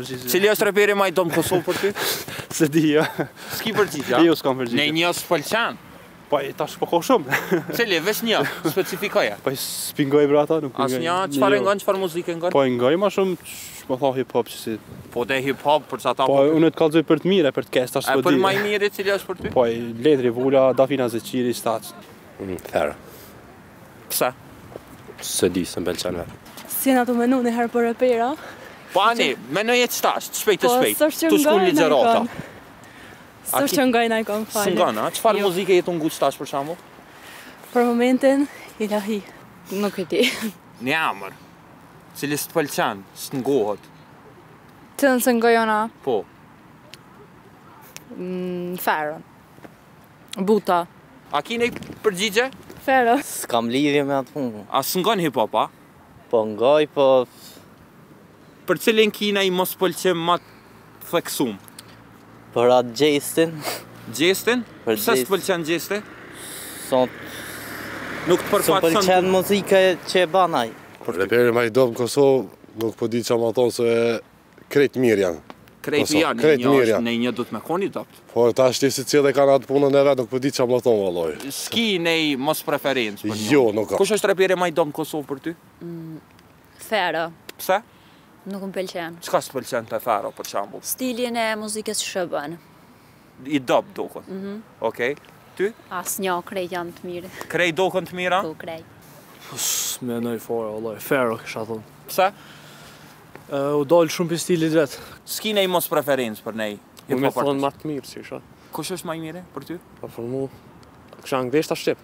përgjigje. Cili është raperi më i dom në Kosovë për ty? Se di, ja. S'ki përgjigje? Jo, s'kam përgjigje. Ne një s'pëlqen. Po, tash po ka shumë. Cili, veç një, specifikoja. Po, s'pingoj bra ata, nuk pingoj. Asnjë, çfarë ngon, çfarë muzikë ngon? Po, ngoj ma shumë, po tha hip-hop që si. Po te hip-hop për çata. Po, unë të kallzoj për të mire, për të kes, tash s'po di. Për më i miri cili është për ty? Po, Ledri Vula, Dafina Zeqiri, Stac. Thera. Pse? Se di, se m'pëlqen vetë. Si jena të menu një herë për rapera? Po ani, menoj e qëtash, shpejt e shpejt. Po, s'është Tu që shku ngajna ligjerata. S'është që ngajna i kom falë. S'ngon, a? Çfarë muzike jetu ngu qëtash për shembull? Për momentin, ilahi. Nuk e di. Një amër. Cili s'të pëlqen, s'ngohet. Të nëse ngojona? Po. Ferën. Buta. A ki nej përgjigje? Fero. S'kam lidhje me atë punë. A s'ngon hip-hop, a? Po ngoj, po... Për cilin kina i mos pëlqim ma të theksum? Për atë gjestin. Gjestin? Për Pse s'të pëlqen gjesti? Sot... Nuk të përfaqëson... Së pëlqen muzika që e banaj. Raperi më i dom në Kosovë, nuk po di që ma thonë se krejt mirë janë. Krejt janë, krejt mirë janë. Ne një du të me koni dopt. Po ta shti si cilë e kanë atë punën e vetë, nuk po di që ma thonë valloj. S'ki nej mos preferencë për një? Jo, nuk ka. Kush është raperi më i dom në Kosovë për ty? Fero. Pse? Nuk më pëlqen. Çka s'pëlqen te Fero për shembull? Stilin e muzikës që bën. I dop dokën. Okej. Ty? Asnjë, krejt janë të mirë. Krej dokën të mira? Po, krejt. S'menoj fare, vallaj. Fero kisha thonë. Pse? U dal shumë për stilit vet. S'ki nej mos preferencë për nej? Unë me thonë ma të mirë, si isha. Kush është më i miri për ty? Po për mu, kisha anglisht a shqip.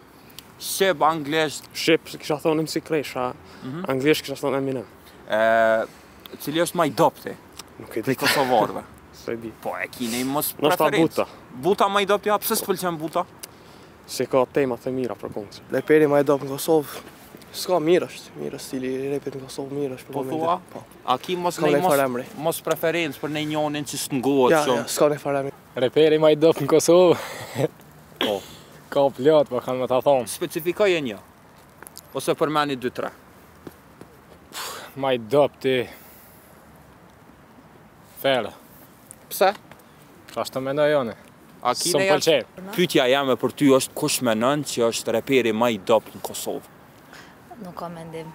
Shqip, anglisht. Shqip, kisha thonë MC Kresha, anglisht kisha thonë Eminem. Cili është më i dopti? Nuk e di. Për kosovarëve. Se di. Po e ki nej mos Nështë ta preferencë. Buta. Buta më i dopti, a pse s'pëlqen Buta? Se ka temat e mira për kongës. Raperi më i dop në Kosovë, s'ka mirë është. Mirë stili i rapit në Kosovë, mirë është. Po thua? Po. A ki mos preferencë për nej njonin që s'ngohet shumë? Ja, s'ka ne faremri. Raperi më i dop në Kosovë. Po. Ka plot, po kanë me ta thonë. Specifikoj e një. Ose përmeni 2-3. Ma i dop ti... Fere. Pse? Qa është të mendoj jone. A ki ne janë... Pyetja jame për ty është kush menon që është raperi më i dop në Kosovë? Nuk ka mendim.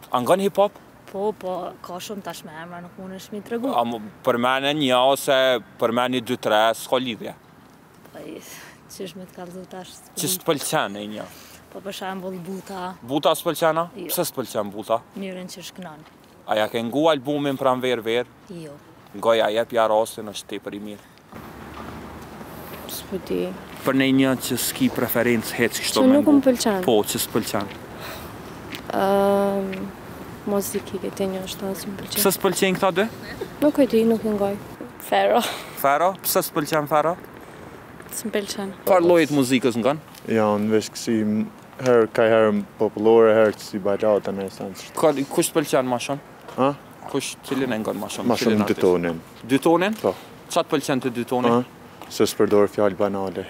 A ngon hip-hop? Po, ka shumë tash me emra, nuk mundesh mi tregu. A përmeni një ose përmeni 2-3, s'ka lidhje? Po, qysh me të kallëzu tash? Që s'pëlqen e një? Po për shembull Buta. Buta s'pëlqena? Jo. Pse s'pëlqen Buta? Mirën që shkënon. A ja ke ngu albumin Pranver Ver? Jo. Ngoja jepja rastin është tepër i mirë. S'po di. Për ne një që s'ki preferencë hec kështu Që me nuk ngu. më pëlqen. Po, që s'pëlqen. Muziki e një është asë më pëlqen. Pse s'pëlqen këta dy? Nuk e di, nuk e ngoj. Fero. Fero? Pse s'pëlqen Fero? S'm pëlqen. Çfarë llojit muzikës ngon? Janë veç kësi herë ka herë popullore, herë kësi bajrata në esencë. Kush t'pëlqen ma shumë? Ha? Kush cilin e ngon ma shumë? Ma shumë 2 tonin. 2 tonin? Po. Qa t'pëlqen të 2 tonin? Se s'përdor fjalë banale.